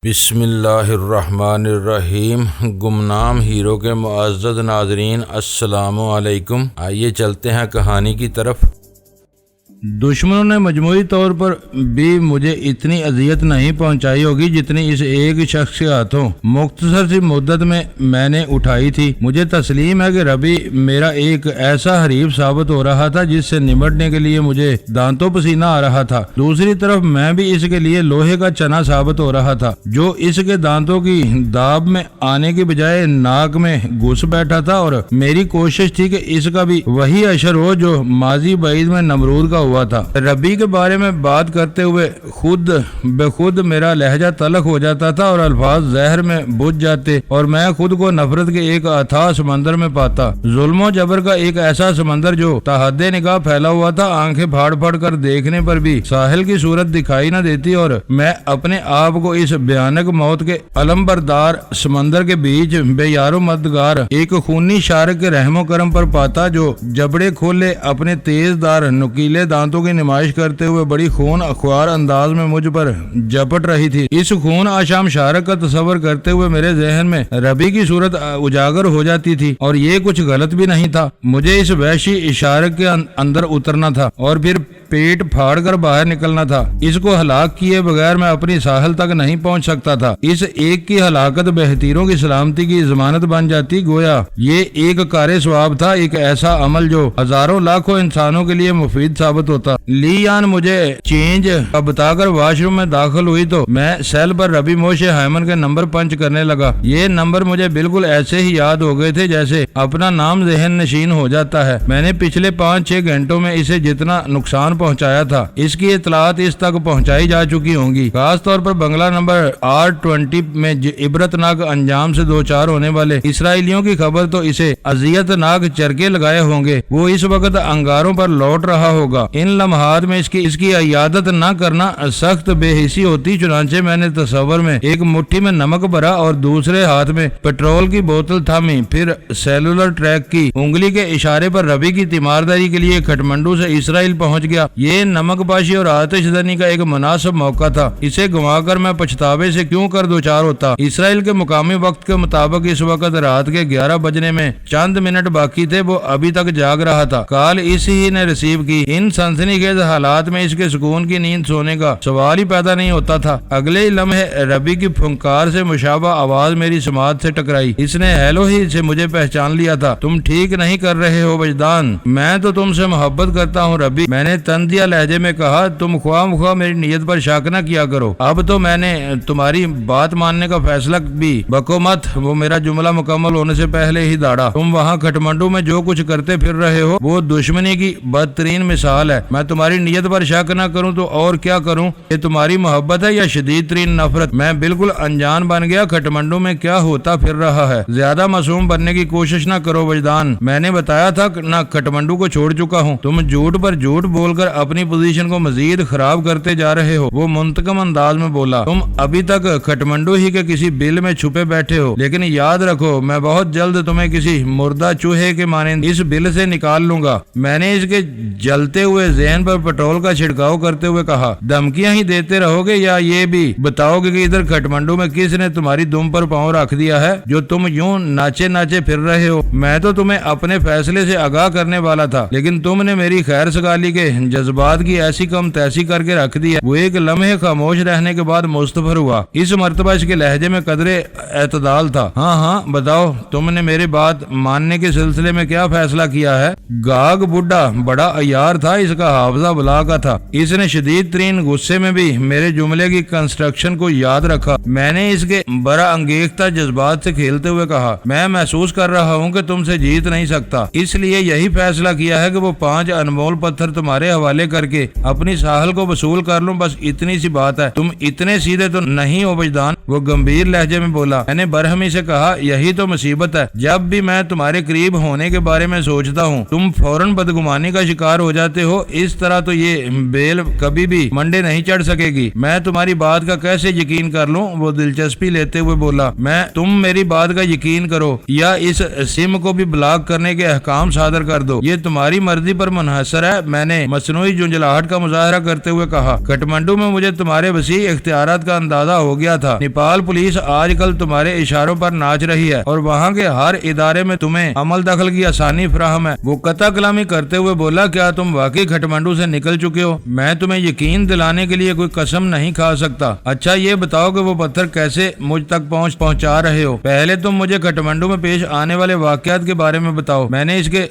بسم اللہ الرحمن الرحیم۔ گمنام ہیرو کے معزز ناظرین السلام علیکم۔ آئیے چلتے ہیں کہانی کی طرف۔ دشمنوں نے مجموعی طور پر بھی مجھے اتنی اذیت نہیں پہنچائی ہوگی جتنی اس ایک شخص کے ہاتھوں مختصر سی مدت میں نے اٹھائی تھی۔ مجھے تسلیم ہے کہ ربی میرا ایک ایسا حریف ثابت ہو رہا تھا جس سے نمٹنے کے لیے مجھے دانتوں پسینہ آ رہا تھا۔ دوسری طرف میں بھی اس کے لیے لوہے کا چنا ثابت ہو رہا تھا جو اس کے دانتوں کی داب میں آنے کی بجائے ناک میں گھس بیٹھا تھا، اور میری کوشش تھی کہ اس کا بھی وہی اشر ہو جو ماضی بعید میں نمرود کا ہوا تھا۔ ربی کے بارے میں بات کرتے ہوئے خود بخود میرا لہجہ تلخ ہو جاتا تھا اور الفاظ زہر میں بجھ جاتے، اور میں خود کو نفرت کے ایک اتھاہ سمندر میں پاتا، ظلم و جبر کا ایک ایسا سمندر جو تحد نگاہ پھیلا ہوا تھا۔ آنکھیں پھاڑ پھاڑ کر دیکھنے پر بھی ساحل کی صورت دکھائی نہ دیتی، اور میں اپنے آپ کو اس بھیانک موت کے علم بردار سمندر کے بیچ بے یار و مددگار ایک خونی شارک کے رحم و کرم پر پاتا جو جبڑے کھولے اپنے تیز دار نکیلے دانتوں کی نمائش کرتے ہوئے بڑی خون اخوار انداز میں مجھ پر جپٹ رہی تھی۔ اس خون آشام شارک کا تصور کرتے ہوئے میرے ذہن میں ربی کی صورت اجاگر ہو جاتی تھی، اور یہ کچھ غلط بھی نہیں تھا۔ مجھے اس وحشی شارک کے اندر اترنا تھا اور پھر پیٹ پھاڑ کر باہر نکلنا تھا۔ اس کو ہلاک کیے بغیر میں اپنی ساحل تک نہیں پہنچ سکتا تھا۔ اس ایک کی ہلاکت بہتیروں کی سلامتی کی ضمانت بن جاتی، گویا یہ ایک کار ثواب تھا، ایک ایسا عمل جو ہزاروں لاکھوں انسانوں کے لیے مفید ثابت ہوتا۔ لیان مجھے چینج کا بتا کر واش روم میں داخل ہوئی تو میں سیل پر ربی موشے ہیمن کے نمبر پنچ کرنے لگا۔ یہ نمبر مجھے بالکل ایسے ہی یاد ہو گئے تھے جیسے اپنا نام ذہن نشین ہو جاتا ہے۔ میں نے پچھلے 5-6 گھنٹوں میں اسے جتنا نقصان پہنچایا تھا اس کی اطلاعات اس تک پہنچائی جا چکی ہوں گی، خاص طور پر بنگلہ نمبر R20 میں عبرت ناک انجام سے دوچار ہونے والے اسرائیلیوں کی خبر تو اسے اذیت ناک چرکے لگائے ہوں گے۔ وہ اس وقت انگاروں پر لوٹ رہا ہوگا۔ ان لمحات میں اس کی عیادت نہ کرنا سخت بے حسی ہوتی، چنانچہ میں نے تصور میں ایک مٹھی میں نمک بھرا اور دوسرے ہاتھ میں پٹرول کی بوتل تھامی، پھر سیلولر ٹریک کی انگلی کے اشارے پر ربی کی تیمارداری کے لیے کھٹمنڈو سے اسرائیل پہنچ گیا۔ یہ نمک پاشی اور آتش زنی کا ایک مناسب موقع تھا، اسے گنوا کر میں پچھتاوے سے کیوں کر دوچار ہوتا۔ اسرائیل کے مقامی وقت کے مطابق اس وقت رات کے 11 بجنے میں چند منٹ باقی تھے۔ وہ ابھی تک جاگ رہا تھا۔ کال اسی ہی نے ریسیو کی۔ ان سنسنی خیز حالات میں اس کے سکون کی نیند سونے کا سوال ہی پیدا نہیں ہوتا تھا۔ اگلے لمحے ربی کی پھنکار سے مشابہ آواز میری سماعت سے ٹکرائی۔ اس نے ہیلو ہی سے مجھے پہچان لیا تھا۔ تم ٹھیک نہیں کر رہے ہو وجدان، میں تو تم سے محبت کرتا ہوں ربی، میں نے تندیا لہجے میں کہا۔ تم خواہ مخواہ میری نیت پر شک نہ کیا کرو، اب تو میں نے تمہاری بات ماننے کا فیصلہ بھی بکو مت۔ وہ میرا جملہ مکمل ہونے سے پہلے ہی داڑا۔ تم وہاں کھٹمنڈو میں جو کچھ کرتے پھر رہے ہو وہ دشمنی کی بدترین مثال ہے۔ میں تمہاری نیت پر شک نہ کروں تو اور کیا کروں؟ یہ تمہاری محبت ہے یا شدید ترین نفرت؟ میں بالکل انجان بن گیا کھٹمنڈو میں کیا ہوتا پھر رہا ہے۔ زیادہ معصوم بننے کی کوشش نہ کرو وجدان، میں نے بتایا تھا نہ کھٹمنڈو کو چھوڑ چکا ہوں۔ تم جھوٹ پر جھوٹ بول کر اپنی پوزیشن کو مزید خراب کرتے جا رہے ہو۔ وہ منتقم انداز میں بولا۔ تم ابھی تک کھٹمنڈو ہی کے کسی بل میں چھپے بیٹھے ہو، لیکن یاد رکھو میں بہت جلد تمہیں کسی مردہ چوہے کے مانند اس بل سے نکال لوں گا۔ میں نے اس کے جلتے ہوئے ذہن پر پٹرول کا چھڑکاؤ کرتے ہوئے کہا۔ دھمکیاں ہی دیتے رہو گے یا یہ بھی بتاؤ گے کہ ادھر کھٹمنڈو میں کس نے تمہاری دم پر پاؤں رکھ دیا ہے جو تم یوں ناچے ناچے پھر رہے ہو؟ میں تو تمہیں اپنے فیصلے سے آگاہ کرنے والا تھا، لیکن تم نے میری خیر سگالی کے جذبات کی ایسی کم تیسی کر کے رکھ دی ہے۔ وہ ایک لمحے خاموش رہنے کے بعد مستفر ہوا۔ اس مرتبہ اس کے لہجے میں قدرے اعتدال تھا۔ ہاں بتاؤ، تم نے میری بات ماننے کے سلسلے میں کیا فیصلہ کیا ہے؟ گاگ بڈھا بڑا عیار تھا، اس کا حافظہ بلا کا تھا۔ اس نے شدید ترین غصے میں بھی میرے جملے کی کنسٹرکشن کو یاد رکھا۔ میں نے اس کے برا انگیختہ جذبات سے کھیلتے ہوئے کہا، میں محسوس کر رہا ہوں کہ تم سے جیت نہیں سکتا، اس لیے یہی فیصلہ کیا ہے کہ وہ 5 انمول پتھر تمہارے حوالے کر کے اپنی ساحل کو وصول کر لوں، بس اتنی سی بات ہے۔ تم اتنے سیدھے تو نہیں ہو وجدان، وہ گمبھیر لہجے میں بولا۔ میں نے برہمی سے کہا، یہی تو مصیبت ہے، جب بھی میں تمہارے قریب ہونے کے بارے میں سوچتا ہوں تم فوراً بدگمانی کا شکار ہو جاتے ہو۔ اس طرح تو یہ بیل کبھی بھی منڈے نہیں چڑھ سکے گی۔ میں تمہاری بات کا کیسے یقین کر لوں؟ وہ دلچسپی لیتے ہوئے بولا۔ تم میری بات کا یقین کرو یا اس سم کو بھی بلاک کرنے کے احکام صادر کر دو، یہ تمہاری مرضی پر منحصر ہے۔ میں نے مصنوعی مجموعی جھنجھلاہٹ کا مظاہرہ کرتے ہوئے کہا، کٹمنڈو میں مجھے تمہارے وسیع اختیارات کا اندازہ ہو گیا تھا۔ نیپال پولیس آج کل تمہارے اشاروں پر ناچ رہی ہے اور وہاں کے ہر ادارے میں تمہیں عمل دخل کی آسانی فراہم ہے۔ وہ قطع کلامی کرتے ہوئے بولا، کیا تم واقعی کھٹمنڈو سے نکل چکے ہو؟ میں تمہیں یقین دلانے کے لیے کوئی قسم نہیں کھا سکتا۔ اچھا یہ بتاؤ کہ وہ پتھر کیسے مجھ تک پہنچا رہے ہو؟ پہلے تم مجھے کھٹمنڈو میں پیش آنے والے واقعات کے بارے میں بتاؤ۔ میں نے اس کے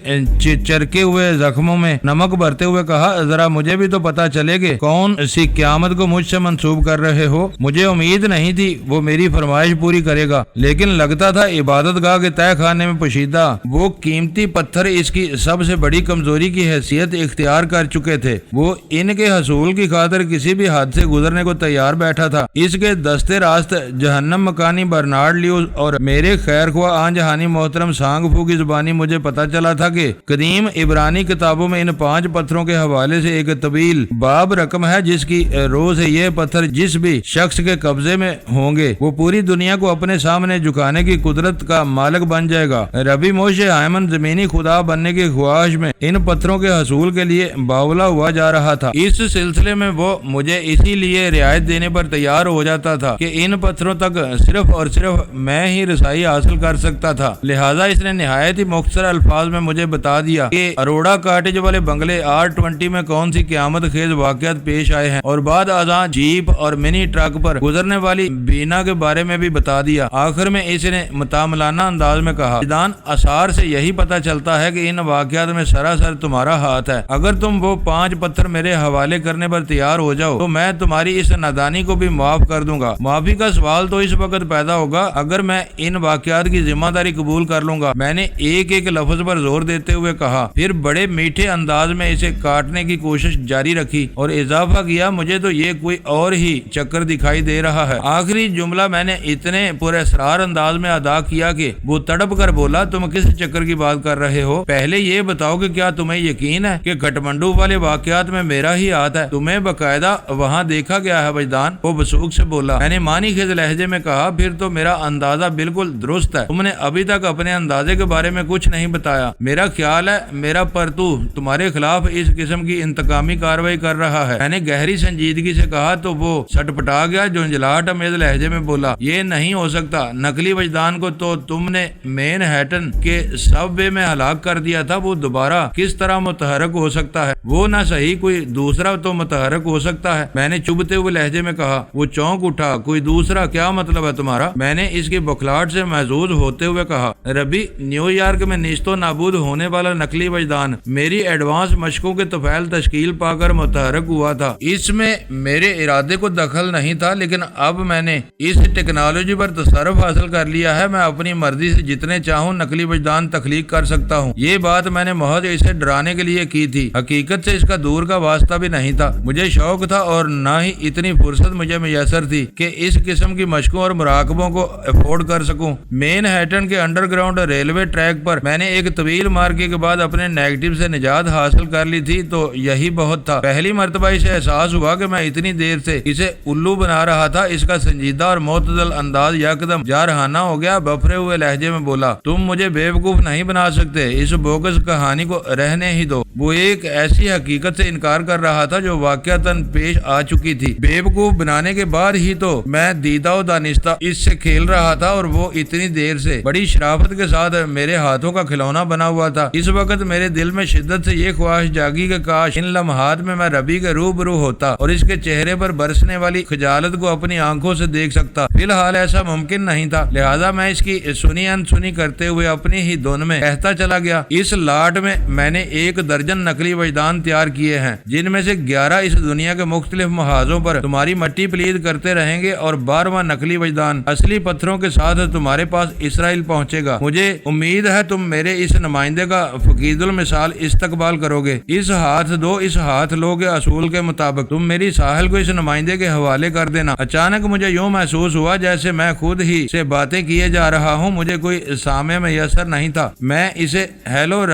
چرکے ہوئے زخموں میں نمک بھرتے ہوئے کہا، ذرا مجھے بھی تو پتا چلے کہ کون سی قیامت کو مجھ سے منسوب کر رہے ہو۔ مجھے امید نہیں تھی وہ میری فرمائش پوری کرے گا، لیکن لگتا تھا عبادت گاہ کے تہہ خانے میں پوشیدہ وہ قیمتی پتھر اس کی سب سے بڑی کمزوری کی حیثیت اختیار کر چکے تھے۔ وہ ان کے حصول کی خاطر کسی بھی حد سے گزرنے کو تیار بیٹھا تھا۔ اس کے دستے راست جہنم مکانی برنارڈ لیو اور میرے خیر خواہ آن جہانی محترم سانگ فو کی زبانی مجھے پتا چلا تھا کہ قدیم عبرانی کتابوں میں ان 5 پتھروں کے حوالے سے ایک طویل باب رقم ہے جس کی روح سے یہ پتھر جس بھی شخص کے قبضے میں ہوں گے وہ پوری دنیا کو اپنے سامنے جھکانے کی قدرت کا مالک بن جائے گا۔ ربی موشے ہائمن زمینی خدا بننے کی خواہش میں ان پتھروں کے حصول کے لیے باولا ہوا جا رہا تھا۔ اس سلسلے میں وہ مجھے اسی لیے رعایت دینے پر تیار ہو جاتا تھا کہ ان پتھروں تک صرف اور صرف میں ہی رسائی حاصل کر سکتا تھا۔ لہٰذا اس نے نہایت ہی مختصر الفاظ میں مجھے بتا دیا کہ اروڑا کاٹیج والے بنگلے R20 میں کون سی قیامت خیز واقعات پیش آئے ہیں، اور بعد ازاں جیپ اور منی ٹرک پر گزرنے والی بینا کے بارے میں بھی بتا دیا۔ آخر میں اس نے متاملانہ انداز میں کہا، وجدان آثار سے یہی پتا چلتا ہے کہ ان واقعات میں سراسر تمہارا ہاتھ ہے۔ اگر تم وہ 5 پتھر میرے حوالے کرنے پر تیار ہو جاؤ تو میں تمہاری اس نادانی کو بھی معاف کر دوں گا۔ معافی کا سوال تو اس وقت پیدا ہوگا اگر میں ان واقعات کی ذمہ داری قبول کر لوں گا۔ میں نے ایک ایک لفظ پر زور دیتے ہوئے کہا، پھر بڑے میٹھے انداز میں اسے کاٹنے کی کوشش جاری رکھی اور اضافہ کیا، مجھے تو یہ کوئی اور ہی چکر دکھائی دے رہا ہے۔ آخری جملہ میں نے اتنے پراسرار انداز میں ادا کیا کہ وہ تڑپ کر بولا، تم کس چکر کی بات کر رہے ہو؟ پہلے یہ بتاؤ کہ کیا تمہیں یقین ہے کہ کھٹمنڈو والے واقعات میں میرا ہی ہاتھ ہے؟ تمہیں باقاعدہ وہاں دیکھا گیا ہے وجدان؟ وہ بسوک سے بولا۔ میں نے مانی خیز لہجے میں کہا، پھر تو میرا اندازہ بالکل درست ہے۔ تم نے ابھی تک اپنے اندازے کے بارے میں کچھ نہیں بتایا۔ میرا خیال ہے میرا پرتو تمہارے خلاف اس قسم کی انتقامی کارروائی کر رہا ہے۔ میں نے گہری سنجیدگی سے کہا تو وہ سٹپٹا گیا، جھنجھلاہٹ امیز لہجے میں بولا، یہ نہیں ہو سکتا۔ نقلی وجدان کو تو تم نے مین ہیٹن کے سب وے میں ہلاک کر دیا تھا، وہ دوبارہ کس طرح متحرک ہو سکتا ہے؟ وہ نہ صحیح کوئی دوسرا تو متحرک ہو سکتا ہے۔ میں نے چبھتے ہوئے لہجے میں کہا۔ وہ چونک اٹھا، کوئی دوسرا کیا مطلب ہے تمہارا؟ میں نے اس کی بکھلاہٹ سے محظوظ ہوتے ہوئے کہا، ربی نیو یارک میں نیست و نابود ہونے والا نقلی وجدان میری ایڈوانس مشقوں کے طفیل تشکیل پا کر متحرک ہوا تھا۔ اس میں میرے ارادے کو دخل نہیں تھا، لیکن اب میں نے اس ٹیکنالوجی پر تصرف حاصل کر لیا ہے۔ میں اپنی مرضی سے جتنے چاہوں نقلی وجدان تخلیق کر سکتا ہوں۔ یہ بات میں نے محض اسے ڈرانے کے لیے کی تھی، حقیقت سے اس کا دور کا واسطہ بھی نہیں تھا۔ مجھے شوق تھا اور نہ ہی اتنی فرصت مجھے میسر تھی کہ اس قسم کی مشقوں اور مراقبوں کو افورڈ کر سکوں۔ مین ہیٹن کے انڈر گراؤنڈ ریلوے ٹریک پر میں نے ایک طویل مارکے کے بعد اپنے نیگیٹو سے نجات حاصل کر لی تھی، تو یہی بہت تھا۔ پہلی مرتبہ اسے احساس ہوا کہ میں اتنی دیر سے اسے الو بنا رہا تھا۔ اس کا سنجیدہ اور معتدل انداز یکدم جارحانہ ہو گیا۔ بفرے ہوئے لہجے میں بولا، تم مجھے بیوقوف نہیں بنا سکتے، اس بوگس کہانی کو رہنے ہی دو۔ وہ ایک ایسی حقیقت سے انکار کر رہا تھا جو واقعتاً پیش آ چکی تھی۔ بیوقوف بنانے کے بعد ہی تو میں دیدہ و دانستہ اس سے کھیل رہا تھا اور وہ اتنی دیر سے بڑی شرافت کے ساتھ میرے ہاتھوں کا کھلونا بنا ہوا تھا۔ اس وقت میرے دل میں شدت سے یہ خواہش جاگی کہ کاش ان لمحات میں ربی کے روبرو ہوتا اور اس کے چہرے پر برسنے والی خجالت کو اپنی آنکھوں سے دیکھ سکتا۔ فی الحال ایسا ممکن نہیں تھا، لہذا میں اس کی سنی انسنی کرتے ہوئے اپنی ہی دھن میں کہتا چلا گیا، اس لاٹ میں نے 1 درجن نقلی وجدان تیار کیے ہیں، جن میں سے 11 اس دنیا کے مختلف محاذوں پر تمہاری مٹی پلید کرتے رہیں گے اور 12واں نقلی وجدان اصلی پتھروں کے ساتھ تمہارے پاس اسرائیل پہنچے گا۔ مجھے امید ہے تم میرے اس نمائندے کا فقید المثال استقبال کرو گے۔ اس ہاتھ دو اس ہاتھ لو کے اصول کے مطابق تم میری ساحل کو اس نمائندے کے حوالے کر دینا۔ اچانک مجھے یوں محسوس ہوا جیسے میں خود ہی سے باتیں کیے جا رہا ہوں، مجھے کوئی سامع میسر نہیں تھا۔ میں اسے ہیلو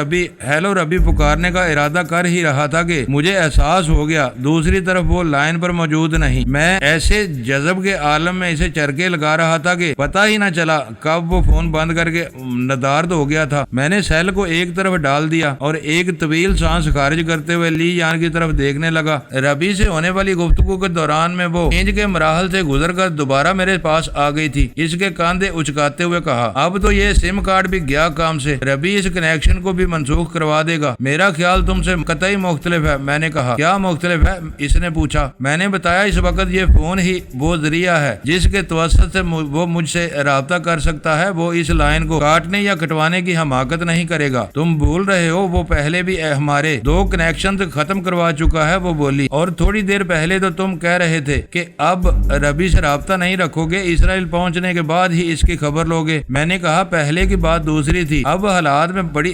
ربی پکارنے کا ارادہ کر ہی رہا تھا کہ مجھے احساس ہو گیا دوسری طرف وہ لائن پر موجود نہیں۔ میں ایسے جذب کے عالم میں اسے چرکے لگا رہا تھا کہ پتہ ہی نہ چلا کب وہ فون بند کر کے ندارد ہو گیا تھا۔ میں نے سیل کو ایک طرف ڈال دیا اور ایک طویل سانس خارج کرتے کرتے ہوئے لی یان کی طرف دیکھنے لگا۔ ربی سے ہونے والی گفتگو کے دوران میں وہ اینج کے مراحل سے گزر کر دوبارہ میرے پاس آ گئی تھی۔ اس کے کاندھے اچکاتے ہوئے کہا، اب تو یہ سم کارڈ بھی گیا کام سے، ربی اس کنیکشن کو بھی منسوخ کروا دے گا۔ میرا خیال تم سے قطعی مختلف ہے۔ میں نے کہا، کیا مختلف ہے؟ اس نے پوچھا۔ میں نے بتایا، اس وقت یہ فون ہی وہ ذریعہ ہے جس کے توسط سے وہ مجھ سے رابطہ کر سکتا ہے۔ وہ اس لائن کو کاٹنے یا کٹوانے کی حماقت نہیں کرے گا۔ تم بھول رہے ہو، وہ پہلے بھی ہمارے 2 کنیکشن ختم کروا چکا ہے، وہ بولی۔ اور تھوڑی دیر پہلے تو تم کہہ رہے تھے کہ اب ربی سے رابطہ نہیں رکھو گے، اسرائیل پہنچنے کے بعد ہی اس کی خبر لوگے۔ میں نے کہا، پہلے کی بات دوسری تھی، اب حالات میں بڑی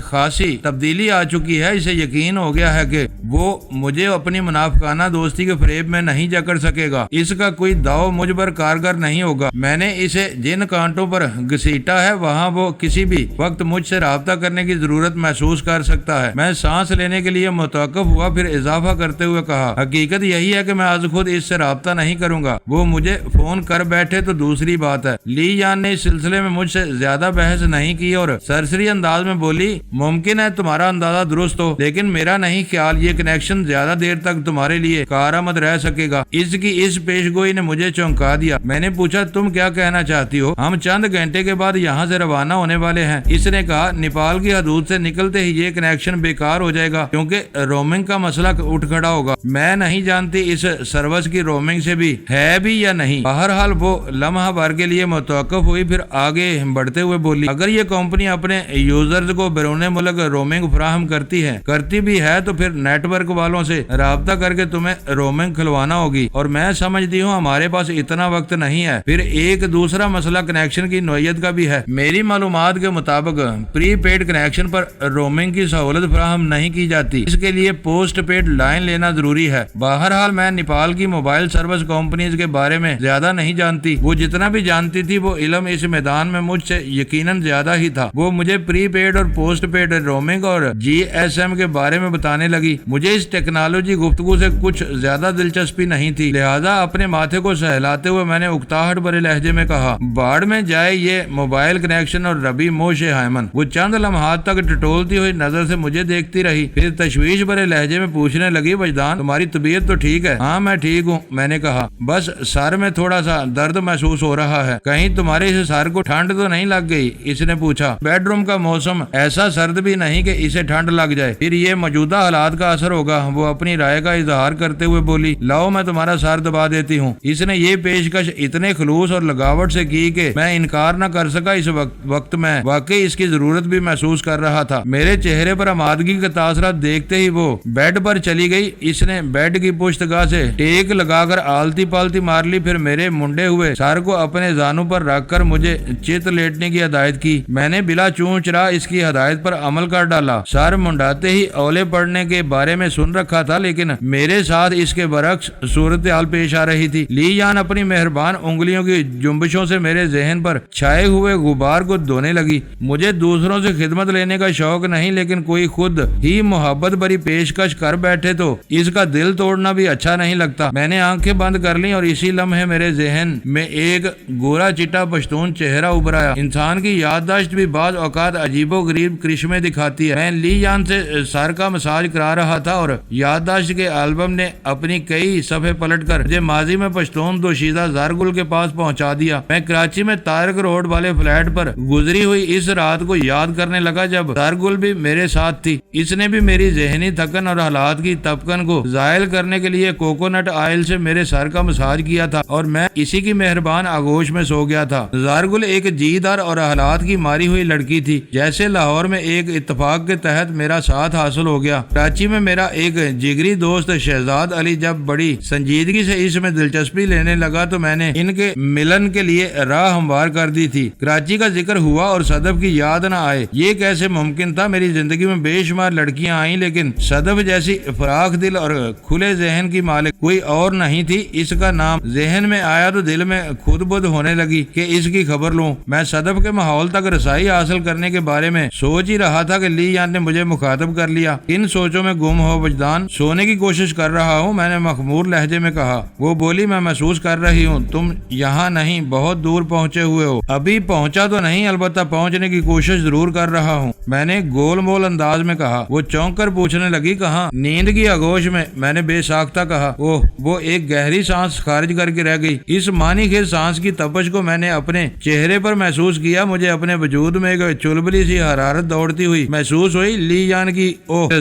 خاصی تبدیلی آ چکی ہے۔ اسے یقین ہو گیا ہے کہ وہ مجھے اپنی منافقانہ دوستی کے فریب میں نہیں جکڑ سکے گا۔ اس کا کوئی داؤ مجھ پر کارگر نہیں ہوگا۔ میں نے اسے جن کانٹوں پر گھسیٹا ہے، وہاں وہ کسی بھی وقت مجھ سے رابطہ کرنے کی ضرورت محسوس کر سکتا ہے۔ میں سانس لینے کے لیے متوقف ہوا، پھر اضافہ کرتے ہوئے کہا، حقیقت یہی ہے کہ میں آج خود اس سے رابطہ نہیں کروں گا۔ وہ مجھے فون کر بیٹھے تو دوسری بات ہے۔ لی یان نے اس سلسلے میں مجھ سے زیادہ بحث نہیں کی اور سرسری انداز میں بولی، ممکن ہے تمہارا اندازہ درست ہو، لیکن میرا نہیں خیال یہ کنیکشن زیادہ دیر تک تمہارے لیے کارآمد رہ سکے گا۔ اس کی اس پیش گوئی نے مجھے چونکا دیا۔ میں نے پوچھا، تم کیا کہنا چاہتی ہو؟ ہم چند گھنٹے کے بعد یہاں سے روانہ ہونے والے ہیں۔ اس نے کہا، نیپال کی حدود سے نکلتے ہی یہ کنیکشن بیکار ہو جائے گا کیونکہ رومنگ کا مسئلہ اٹھ کھڑا ہوگا۔ میں نہیں جانتی اس سروس کی رومنگ سے بھی ہے بھی یا نہیں۔ بہرحال وہ لمحہ بھر کے لیے متوقف ہوئی، پھر آگے بڑھتے ہوئے بولی، اگر یہ کمپنی اپنے یوزرز کو بیرون ملک رومنگ فراہم کرتی بھی ہے تو پھر نیٹ ورک والوں سے رابطہ کر کے تمہیں رومنگ کھلوانا ہوگی، اور میں سمجھتی ہوں ہمارے پاس اتنا وقت نہیں ہے۔ پھر ایک دوسرا مسئلہ کنیکشن کی نوعیت کا بھی ہے۔ میری معلومات کے مطابق پری پیڈ کنیکشن پر رومنگ کی سہولت فراہم نہیں کی جاتی، اس کے لیے پوسٹ پیڈ لائن لینا ضروری ہے۔ بہرحال میں نیپال کی موبائل سروس کمپنیز کے بارے میں زیادہ نہیں جانتی۔ وہ جتنا بھی جانتی تھی، وہ علم اس میدان میں مجھ سے یقیناً زیادہ ہی تھا۔ وہ مجھے پری پیڈ اور پوسٹ پیڈ رومنگ اور GSM کے بارے میں بتانے لگی۔ مجھے اس ٹیکنالوجی گفتگو سے کچھ زیادہ دلچسپی نہیں تھی، لہذا اپنے ماتھے کو سہلاتے ہوئے میں نے اکتاہٹ بھرے لہجے میں کہا، باڑ میں جائے یہ موبائل کنیکشن اور ربی موش ہائمن۔ وہ چند لمحات تک ٹٹولتی ہوئی نظر سے مجھے دیکھتی رہی، پھر تشویش بھرے لہجے میں پوچھنے لگی، وجدان تمہاری طبیعت تو ٹھیک ہے؟ ہاں میں ٹھیک ہوں، میں نے کہا، بس سر میں تھوڑا سا درد محسوس ہو رہا ہے۔ کہیں تمہارے اس سر کو ٹھنڈ تو نہیں لگ گئی؟ اس نے پوچھا۔ بیڈ روم کا موسم ایسا سرد بھی نہیں کہ اسے ٹھنڈ لگ جائے، پھر یہ موجودہ حالات کا اثر ہوگا۔ وہ اپنی رائے کا اظہار کرتے ہوئے بولی، لاؤ میں تمہارا سر دبا دیتی ہوں۔ اس نے یہ پیشکش اتنے خلوص اور لگاوٹ سے کی کہ میں انکار نہ کر سکا۔ اس وقت میں واقعی اس کی ضرورت بھی محسوس کر رہا تھا۔ میرے چہرے پر آمادگی کے تاثرات دیکھتے ہی وہ بیڈ پر چلی گئی۔ اس نے بیڈ کی پشت گاہ سے ٹیک لگا کر آلتی پالتی مار لی، پھر میرے منڈے ہوئے سر کو اپنے زانوں پر رکھ کر مجھے چت لیٹنے کی ہدایت کی۔ میں نے بلا چون چرا اس کی ہدایت پر عمل کر ڈالا۔ سر منڈاتے ہی اولے پڑنے کے بارے میں سن رکھا تھا، لیکن میرے ساتھ اس کے برعکس صورتحال پیش آ رہی تھی۔ لی یان اپنی مہربان انگلیوں کی جنبشوں سے میرے ذہن پر چھائے ہوئے غبار کو دھونے لگی۔ مجھے دوسروں سے خدمت لینے کا شوق نہیں، لیکن کوئی خود ہی محبت بھری پیشکش کر بیٹھے تو اس کا دل توڑنا بھی اچھا نہیں لگتا۔ میں نے آنکھیں بند کر لی اور اسی لمحے میرے ذہن میں ایک گورا چٹا پشتون چہرہ ابھر آیا۔ انسان کی یادداشت بھی بعض اوقات عجیب و غریب کرشمے دکھاتی ہے۔ میں لی یان سے سر کا مساج کرا رہا تھا اور یادداشت کے البم نے اپنی کئی صفحے پلٹ کر مجھے ماضی میں پشتون دوشیزہ زرگل کے پاس پہنچا دیا۔ میں کراچی میں طارق روڈ والے فلیٹ پر گزری ہوئی اس رات کو یاد کرنے لگا جب زرگل بھی میرے ساتھ تھی۔ اس نے بھی میری ذہنی تھکن اور حالات کی تپکن کو زائل کرنے کے لیے کوکونٹ آئل سے میرے سر کا مساج کیا تھا اور میں اسی کی مہربان آغوش میں سو گیا تھا۔ زرگل ایک جیدار اور حالات کی ماری ہوئی لڑکی تھی۔ جیسے لاہور میں ایک اتفاق کے تحت میرا ساتھ حاصل ہو گیا، کراچی میں میرا ایک جگری دوست شہزاد علی جب بڑی سنجیدگی سے اس میں دلچسپی لینے لگا تو میں نے ان کے ملن کے لیے راہ ہموار کر دی تھی۔ کراچی کا ذکر ہوا اور صدف کی یاد نہ آئے، یہ کیسے ممکن تھا؟ میری زندگی میں بے شمار لڑکیاں آئیں، لیکن صدف جیسی فراخ دل اور کھلے ذہن کی مالک کوئی اور نہیں تھی۔ اس کا نام ذہن میں آیا تو دل میں خود بدھ ہونے لگی کہ اس کی خبر لوں۔ میں صدف کے ماحول تک رسائی حاصل کرنے کے بارے میں سوچ ہی رہا تھا کہ لی یان نے مجھے مخاطب کر لیا۔ ان سوچوں میں گم ہو وجدان، سونے کی کوشش کر رہا ہوں، میں نے مخمور لہجے میں کہا۔ وہ بولی، میں محسوس کر رہی ہوں تم یہاں نہیں، بہت دور پہنچے ہوئے ہو۔ ابھی پہنچا تو نہیں، البتہ پہنچنے کی کوشش ضرور کر رہا ہوں، میں نے گول مول انداز میں کہا۔ وہ چونک کر پوچھنے لگی کہاں؟ نیند کی آغوش میں نے بے ساختہ کہا۔ وہ ایک گہری سانس خارج کر کے رہ گئی۔ اس معنی خیز سانس کی تپش کو میں نے اپنے چہرے پر محسوس کیا۔ مجھے اپنے وجود میں ایک چلبلی سی حرارت دوڑتی ہوئی محسوس ہوئی۔ لی یان کی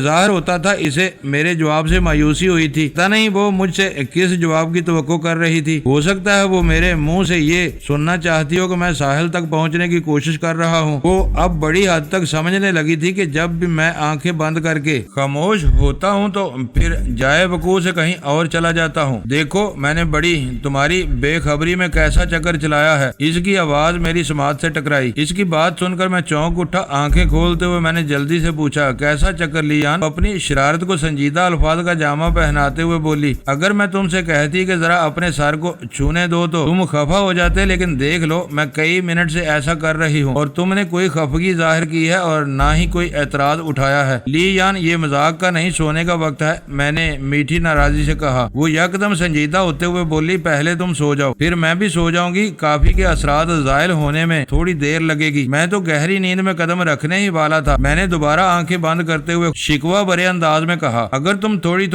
ظاہر ہوتا تھا اسے میرے جواب سے مایوسی ہوئی تھی۔ پتہ نہیں وہ مجھ سے کس جواب کی توقع کر رہی تھی۔ ہو سکتا ہے وہ میرے منہ سے یہ سننا چاہتی ہو کہ میں ساحل تک پہنچنے کی کوشش کر رہا ہوں۔ وہ اب بڑی حد تک سمجھنے لگی تھی کہ جب بھی میں آنکھیں بند کر کے خاموش ہوتا ہوں تو پھر جائے وقوع سے کہیں اور چلا جاتا ہوں۔ دیکھو میں نے بڑی تمہاری بے خبری میں کیسا چکر چلایا ہے۔ اس کی آواز میری سماعت سے ٹکرائی۔ اس کی بات سن کر میں چونک اٹھا۔ آنکھیں کھولتے ہوئے میں نے جلدی سے پوچھا کیسا چکر لی جان؟ اپنی شرارت کو سنجیدہ الفاظ کا جامہ پہناتے ہوئے بولی اگر میں تم سے کہتی کہ ذرا اپنے سر کو چھونے دو تو تم خفا ہو جاتے، لیکن دیکھ لو میں کئی منٹ سے ایسا کر رہی ہوں اور تم نے کوئی خفگی ظاہر کی ہے اور نہ ہی کوئی اعتراض اٹھایا ہے۔ لی جان یہ مذاق کا نہیں، سونے کا وقت ہے، میں نے میٹھی ناراضی سے کہا۔ وہ یکدم سنجیدہ ہوتے ہوئے بولی پہلے تم سو جاؤ پھر میں بھی سو جاؤں گی، کافی کے اثرات زائل ہونے میں تھوڑی دیر لگے گی۔ میں تو گہری نیند میں قدم رکھنے ہی والا تھا۔ میں نے دوبارہ آنکھیں بند کرتے ہوئے شکوہ بھرے انداز میں کہا اگر تم تھوڑی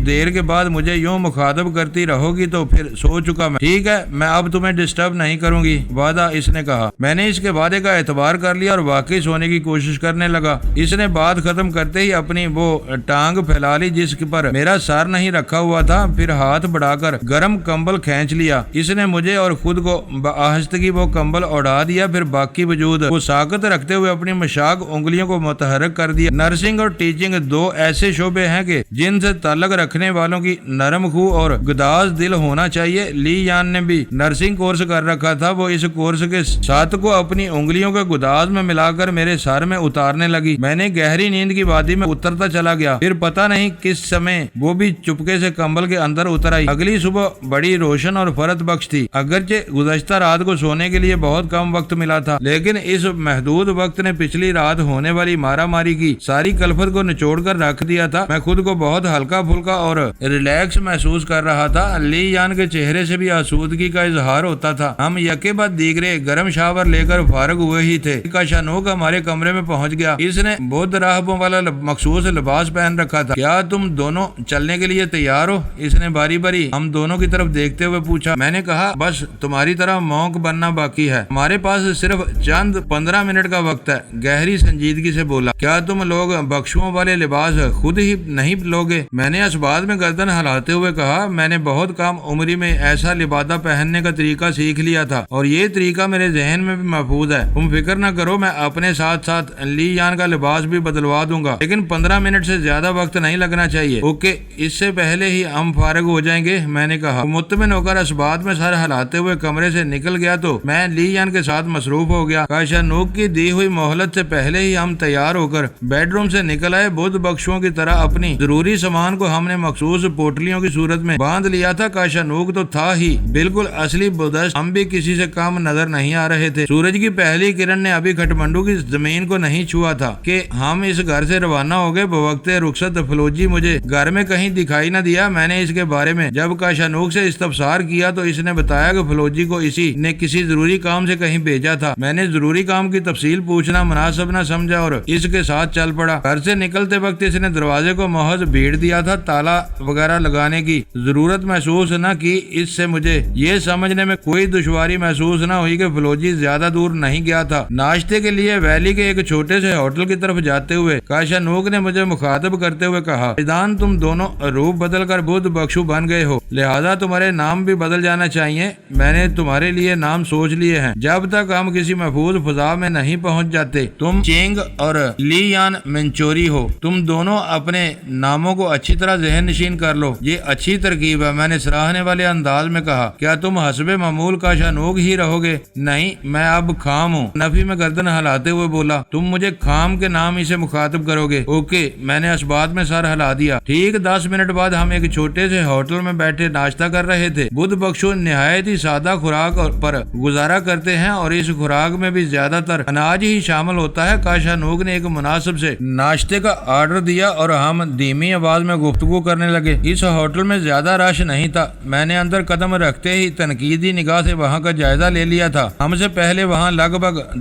دیر کے بعد مجھے یوں مخاطب کرتی رہو گی تو پھر سو چکا میں، ٹھیک ہے؟ میں اب تمہیں ڈسٹرب نہیں کروں گی، وعدہ، اس نے کہا۔ میں نے اس کے وعدے کا اعتبار کر لیا اور واقعی سونے کی کوشش کرنے لگا۔ اس نے بات ختم کرتے ہی اپنی وہ ٹانگ پھیلا لی جس پر میرا سر نہیں رکھا ہوا تھا، پھر ہاتھ بڑھا کر گرم کمبل کھینچ لیا۔ اس نے مجھے اور خود کو بآہستگی وہ کمبل اڑا دیا، پھر باقی وجود کو ساکت رکھتے ہوئے اپنی مشاق انگلیوں کو متحرک کر دیا۔ نرسنگ اور ٹیچنگ دو ایسے شعبے ہیں کہ جن سے تعلق رکھنے والوں کی نرم خو اور گداز دل ہونا چاہیے۔ لی یان نے بھی نرسنگ کورس کر رکھا تھا۔ وہ اس کورس کے ساتھ کو اپنی انگلیوں کے گداز میں ملا کر میرے سر میں اتارنے لگی۔ میں نے گہری نیند کی وادی میں اترتا چلا گیا، پھر پتہ نہیں کس سمے وہ بھی چپکے سے کمبل کے اندر اتر آئی۔ اگلی صبح بڑی روشن اور فرت بخش تھی۔ اگرچہ گزشتہ رات کو سونے کے لیے بہت کم وقت ملا تھا، لیکن اس محدود وقت نے پچھلی رات ہونے والی مارا ماری کی ساری کلفت کو نچوڑ کر رکھ دیا تھا۔ میں خود کو بہت ہلکا پھلکا اور ریلیکس محسوس کر رہا تھا۔ لی یان کے چہرے سے بھی آسودگی کا اظہار ہوتا تھا۔ ہم یکے بعد دیگرے گرم شاور لے کر فارغ ہوئے ہی تھے۔ کاشانوک ہمارے کمرے میں پہنچ گیا۔ اس نے بودھ راہبوں والا مخصوص لباس پہن رکھا تھا۔ کیا تم دونوں چلنے کے لیے تیار ہو؟ اس نے باری باری ہم دونوں کی طرف دیکھتے ہوئے پوچھا۔ میں نے کہا بس تمہاری طرح مونک بننا باقی ہے، ہمارے پاس صرف چند 15 منٹ کا وقت ہے۔ گہری سنجیدگی سے بولا کیا تم لوگ بخشوؤں والے لباس خود ہی نہیں لوگے؟ میں نے اس بات میں گردن ہلاتے ہوئے کہا میں نے بہت کم عمری میں ایسا لبادہ پہننے کا طریقہ سیکھ لیا تھا اور یہ طریقہ میرے ذہن میں بھی محفوظ ہے۔ تم فکر نہ کرو، میں اپنے ساتھ ساتھ لی یان کا لباس بھی بدلوا دوں گا، لیکن 15 منٹ سے زیادہ وقت نہیں لگنا چاہیے۔ اوکے، اس سے پہلے ہی ہم فارغ ہو جائیں گے، میں نے کہا۔ مطمئن ہو کر اس بات میں سر ہلاتے ہوئے کمرے سے نکل گیا تو میں لی یان کے ساتھ مصروف ہو گیا۔ کاشانوک کی دی ہوئی مہلت سے پہلے ہی ہم تیار ہو کر بیڈ روم سے نکل آئے۔ بدھ بخشوں کی طرح اپنی ضروری سامان کو ہم نے مخصوص پوٹلیوں کی صورت میں باندھ لیا تھا۔ کاشانوک تو تھا ہی بالکل اصلی بدھسٹ، ہم بھی کسی سے کم نظر نہیں آ رہے تھے۔ سورج کی پہلی کرن نے ابھی کھٹمنڈو کی زمین کو نہیں چھوا تھا کہ ہم اس گھر سے روانہ ہو گئے۔ بوقت رخصت فلوجی مجھے گھر میں کہیں دکھائی نہ دیا۔ میں نے اس کے بارے میں جب کاشانوک سے استفسار کیا تو اس نے بتایا کہ فلوجی کو اسی نے کسی ضروری کام سے کہیں بھیجا تھا۔ میں نے ضروری کام کی تفصیل پوچھنا مناسب نہ سمجھا اور اس کے ساتھ چل پڑا۔ گھر سے نکلتے وقت اس نے دروازے کو محض بھیڑ دیا تھا، تالا وغیرہ لگانے کی ضرورت محسوس نہ کی۔ اس سے مجھے یہ سمجھنے میں کوئی دشواری محسوس نہ ہوئی کہ فلوجی زیادہ دور نہیں گیا تھا۔ ناشتے کے لیے ویلی کے ایک چھوٹے سے ہوٹل کی طرف جاتے ہوئے کاشانوک نے مجھے مخاطب کرتے ہوئے کہا ایدان تم دونوں روپ بدل کر بدھ بخشو بن گئے ہو، لہذا تمہارے نام بھی بدل جانا چاہیے۔ میں نے تمہارے لیے نام سوچ لیے ہیں، جب تک ہم کسی محفوظ فضا میں نہیں پہنچ جاتے۔ تم چینگ اور لی یان منچوری ہو، تم دونوں اپنے ناموں کو اچھی طرح ذہن نشین کر لو، یہ اچھی ترکیب ہے، میں نے سراہنے والے انداز میں کہا۔ کیا تم حسب معمول کاشانوک ہی رہو گے؟ نہیں، میں اب خام ہوں، نفی میں گردن ہلاتے ہوئے بولا۔ تم مجھے خام کے نام ہی سے مخاطب کرو گے؟ اوکے، میں نے اس بات میں سر ہلا دیا۔ ٹھیک 10 منٹ بعد ہم ایک چھوٹے سے ہوٹل میں بیٹھے ناشتہ کر رہے تھے۔ بدھ بخشو نہایت ہی سادہ خوراک پر گزارا کرتے ہیں اور اس خوراک میں بھی زیادہ تر اناج ہی شامل ہوتا ہے۔ کاشانوک نے ایک مناسب سے ناشتے کا آرڈر دیا اور ہم دھیمی آواز میں گفتگو کرنے لگے۔ اس ہوٹل میں زیادہ رش نہیں تھا۔ میں نے اندر قدم رکھتے ہی تنقیدی نگاہ سے وہاں کا جائزہ لے لیا تھا۔ ہم سے پہلے وہاں لگ بھگ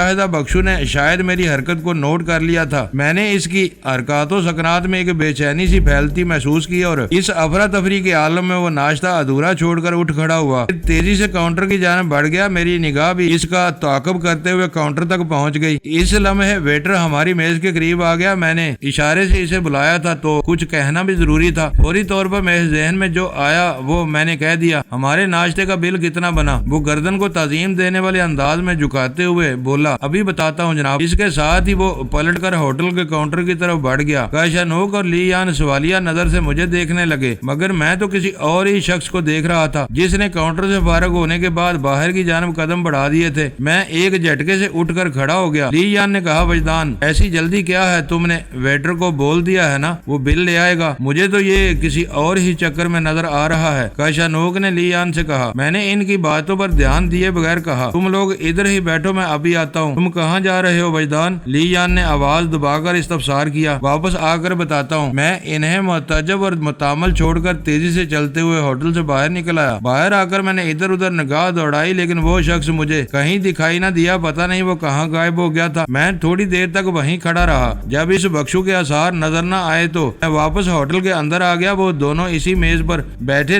مشاہدہ بخشو نے شاید میری حرکت کو نوٹ کر لیا تھا۔ میں نے اس کی حرکات و سکنات میں ایک بے چینی سی پھیلتی محسوس کی اور اس افراتفری کے عالم میں وہ ناشتہ ادھورا چھوڑ کر اٹھ کھڑا ہوا، تیزی سے کاؤنٹر کی جانب بڑھ گیا۔ میری نگاہ بھی اس کا تعاقب کرتے ہوئے کاؤنٹر تک پہنچ گئی۔ اس لمحے ویٹر ہماری میز کے قریب آ گیا۔ میں نے اشارے سے اسے بلایا تھا تو کچھ کہنا بھی ضروری تھا۔ فوری طور پر میرے ذہن میں جو آیا وہ میں نے کہہ دیا۔ ہمارے ناشتے کا بل کتنا بنا؟ وہ گردن کو تعظیم دینے والے انداز میں جھکاتے ہوئے بولا، ابھی بتاتا ہوں جناب۔ اس کے ساتھ ہی وہ پلٹ کر ہوٹل کے کاؤنٹر کی طرف بڑھ گیا۔ کاشانوک اور لی یان سوالیہ نظر سے مجھے دیکھنے لگے، مگر میں تو کسی اور ہی شخص کو دیکھ رہا تھا جس نے کاؤنٹر سے فارغ ہونے کے بعد باہر کی جانب قدم بڑھا دیے تھے۔ میں ایک جھٹکے سے اٹھ کر کھڑا ہو گیا۔ لی یان نے کہا، وجدان ایسی جلدی کیا ہے؟ تم نے ویٹر کو بول دیا ہے نا وہ بل لے آئے گا؟ مجھے تو یہ کسی اور ہی چکر میں نظر آ رہا ہے، کاشانوک نے لی یان سے کہا۔ میں نے ان کی باتوں پر دھیان دیے بغیر کہا، تم لوگ ادھر ہی بیٹھو، میں ابھی آتا ہوں۔ تم کہاں جا رہے ہو وجدان؟ لی یان نے آواز دبا کر استفسار کیا۔ واپس آ کر بتاتا ہوں۔ میں انہیں متعجب اور متامل چھوڑ کر تیزی سے چلتے ہوئے ہوٹل سے باہر نکل آیا۔ باہر آ کر میں نے ادھر ادھر نگاہ دوڑائی، لیکن وہ شخص مجھے کہیں دکھائی نہ دیا۔ پتہ نہیں وہ کہاں غائب ہو گیا تھا۔ میں تھوڑی دیر تک وہیں کھڑا رہا۔ جب اس بخشو کے آثار نظر نہ آئے تو میں واپس ہوٹل کے اندر آ گیا۔ وہ دونوں اسی میز پر بیٹھے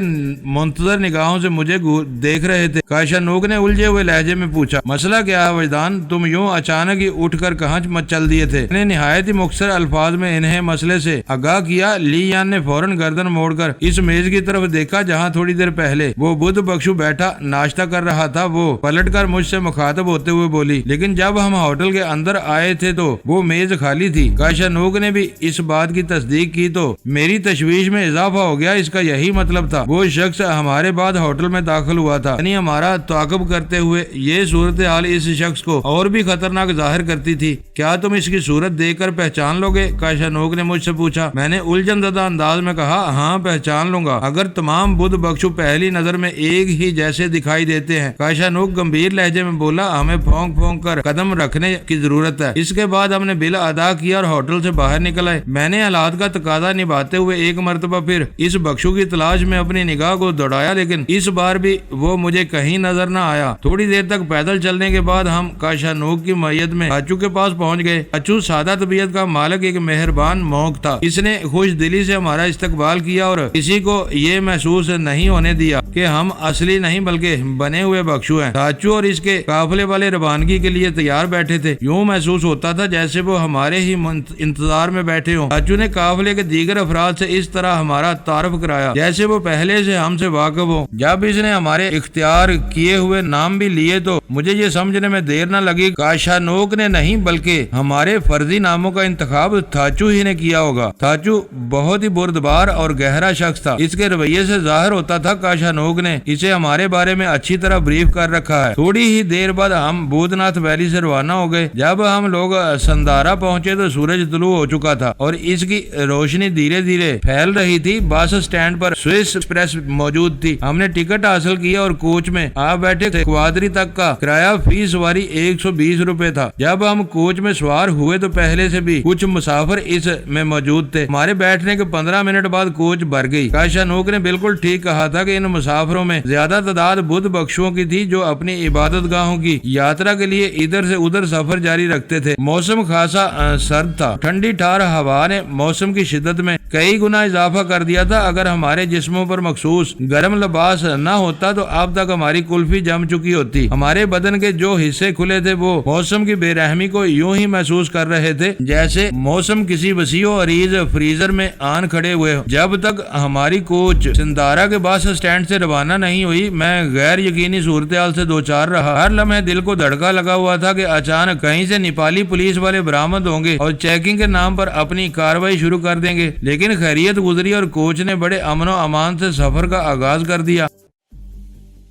منتظر نگاہوں سے مجھے دیکھ رہے تھے۔ کاشانوک نے الجھے ہوئے لہجے میں پوچھا، مسئلہ کیا ہے وجدان؟ تم یوں اچانک ہی اٹھ کر کہاں چل دیے تھے؟ میں نے نہایت ہی مختصر الفاظ میں انہیں مسئلے سے آگاہ کیا۔ لی یان نے فوراً گردن موڑ کر اس میز کی طرف دیکھا جہاں تھوڑی دیر پہلے وہ بدھ بخشو بیٹھا ناشتہ کر رہا تھا۔ وہ پلٹ کر مجھ سے مخاطب ہوتے ہوئے بولی، لیکن جب ہم ہوٹل کے اندر آئے تھے تو وہ میز خالی تھی۔ کاشانوک نے بھی اس بات کی تصدیق کی تو میری تشویش میں اضافہ ہو گیا۔ اس کا یہی مطلب تھا وہ شخص ہمارے بعد ہوٹل میں داخل ہوا تھا، یعنی ہمارا تعاقب کرتے ہوئے۔ یہ صورتحال اس شخص کو اور بھی خطرناک ظاہر کرتی تھی۔ کیا تم اس کی صورت دیکھ کر پہچان لو گے؟ کاشانوک نے مجھ سے پوچھا۔ میں نے الجھن زدہ انداز میں کہا، ہاں پہچان لوں گا اگر تمام بدھ بخشو پہلی نظر میں ایک ہی جیسے دکھائی دیتے ہیں۔ کاشانوک گمبھیر لہجے میں بولا، ہمیں پھونک پھونک کر قدم رکھنے کی ضرورت ہے۔ اس کے بعد ہم نے بل ادا کیا اور ہوٹل سے باہر نکل آئے۔ میں نے حالات کا تقاضا نبھاتے ہوئے ایک مرتبہ پھر اس بخشو کی تلاش میں اپنی نگاہ کو دوڑایا، لیکن اس بار بھی وہ مجھے کہیں نظر نہ آیا۔ تھوڑی دیر تک پیدل چلنے کے بعد ہم کاشانوک کی معیت میں اچو کے پاس پہنچ گئے۔ اچو سادہ طبیعت کا مالک ایک مہربان مونک تھا۔ اس نے خوش دلی سے ہمارا استقبال کیا اور کسی کو یہ محسوس نہیں ہونے دیا کہ ہم اصلی نہیں بلکہ بنے ہوئے بخشو ہیں۔ اچو اور اس کے قافلے والے روانگی کے لیے تیار بیٹھے تھے۔ یوں محسوس ہوتا تھا جیسے وہ ہمارے ہی انتظار میں بیٹھے ہوں۔ اچو نے قافلے کے دیگر افراد سے اس طرح ہمارا تعارف کرایا جیسے وہ پہلے سے ہم سے واقف ہو۔ جب اس نے ہمارے اختیار کیے ہوئے نام بھی لیے تو مجھے یہ سمجھنے میں دیر نہ لگی کاشانوک نے نہیں بلکہ ہمارے فرضی ناموں کا انتخاب تھاچو ہی نے کیا ہوگا۔ تھاچو بہت ہی بردبار اور گہرا شخص تھا۔ اس کے رویے سے ظاہر ہوتا تھا کاشانوک نے اسے ہمارے بارے میں اچھی طرح بریف کر رکھا ہے۔ تھوڑی ہی دیر بعد ہم بودھ ناتھ ویلی سے روانہ ہو گئے۔ جب ہم لوگ سندارا پہنچے تو سورج طلوع ہو چکا تھا اور اس کی روشنی دھیرے دھیرے پھیل رہی تھی۔ بس اسٹینڈ پر سوئس ایکسپریس موجود تھی۔ ہم نے ٹکٹ حاصل کیا اور کوچ میں آ بیٹھے تھے۔ کوادری تک کا کرایہ فی سواری 120 روپے تھا۔ جب ہم کوچ میں سوار ہوئے تو پہلے سے بھی کچھ مسافر اس میں موجود تھے۔ ہمارے بیٹھنے کے 15 منٹ بعد کوچ بھر گئی۔ کاشانوک نے بالکل ٹھیک کہا تھا کہ ان مسافروں میں زیادہ تعداد بدھ بخشوؤں کی تھی جو اپنی عبادت گاہوں کی یاترا کے لیے ادھر سے ادھر سفر جاری رکھتے تھے۔ موسم خاصا سرد تھا۔ ٹھنڈی ٹھار ہوا نے موسم کی شدت میں کئی گنا اضافہ کر دیا تھا۔ اگر ہمارے جسموں پر مخصوص گرم لباس نہ ہوتا تو اب تک ہماری کلفی جم چکی ہوتی۔ ہمارے بدن کے جو حصے کھلے تھے وہ موسم کی بے رحمی کو یوں ہی محسوس کر رہے تھے جیسے موسم کسی وسیع و عریض فریزر میں آن کھڑے ہوئے ہو۔ جب تک ہماری کوچ سندارا کے بس اسٹینڈ سے روانہ نہیں ہوئی میں غیر یقینی صورتحال سے دوچار رہا۔ ہر لمحے دل کو دھڑکا لگا ہوا تھا کہ اچانک کہیں سے نیپالی پولیس والے برآمد ہوں گے اور چیکنگ کے نام پر اپنی کارروائی شروع کر دیں گے، لیکن خیریت گزری اور کوچ نے بڑے امن و امان سے سفر کا آغاز کر دیا۔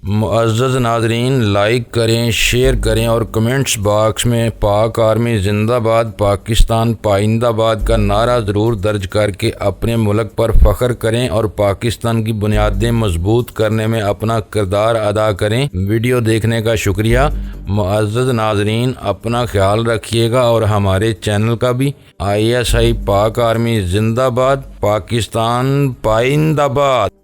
معزز ناظرین، لائک کریں، شیئر کریں اور کمنٹس باکس میں پاک آرمی زندہ باد، پاکستان پائندہ باد کا نعرہ ضرور درج کر کے اپنے ملک پر فخر کریں اور پاکستان کی بنیادیں مضبوط کرنے میں اپنا کردار ادا کریں۔ ویڈیو دیکھنے کا شکریہ۔ معزز ناظرین، اپنا خیال رکھیے گا اور ہمارے چینل کا بھی۔ ISI پاک آرمی زندہ باد، پاکستان پائندہ باد۔